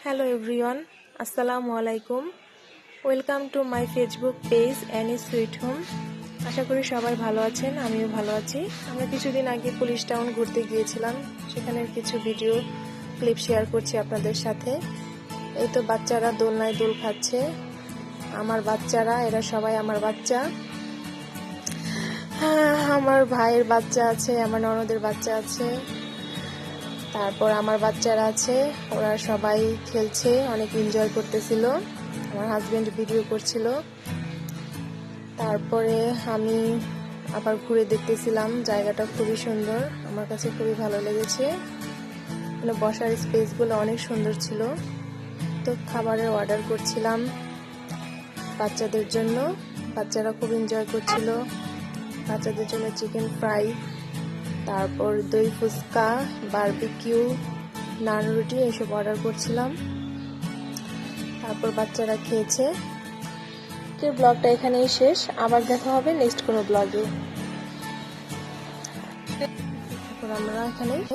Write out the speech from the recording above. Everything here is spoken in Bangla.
হ্যালো এভরিওয়ান, আসসালামু আলাইকুম। Welcome to my Facebook page Annie sweet home. আশা করি সবাই ভালো আছেন, আমিও ভালো আছি। আমরা কিছুদিন আগে পুলিশ টাউন ঘুরতে গিয়েছিলাম, সেখানের কিছু ভিডিও ক্লিপ শেয়ার করছি আপনাদের সাথে। এই তো বাচ্চারা দোলনায় দোল খাচ্ছে, আমার বাচ্চারা, এরা সবাই আমার বাচ্চা। আমার ভাইয়ের বাচ্চা আছে, আমার ননদের বাচ্চা আছে, তারপর আমার বাচ্চারা আছে, ওরা সবাই খেলছে, অনেক এনজয় করতেছিল। আমার হাজবেন্ড ভিডিও করছিল। তারপরে আমি আবার ঘুরে দেখতেছিলাম, জায়গাটা খুবই সুন্দর, আমার কাছে খুবই ভালো লেগেছে। মানে বসার স্পেসগুলো অনেক সুন্দর ছিল। তো খাবারের অর্ডার করছিলাম বাচ্চাদের জন্য, বাচ্চারা খুব এনজয় করছিল। বাচ্চাদের জন্য চিকেন ফ্রাই, তারপর দই ফুচকা, বারবিকিউ, নান রুটি এসব অর্ডার করছিলাম। তারপর বাচ্চারা খেয়েছে। তো ব্লগটা এখানেই শেষ, আবার দেখা হবে নেক্সট কোনো ব্লগে। আমরা এখানে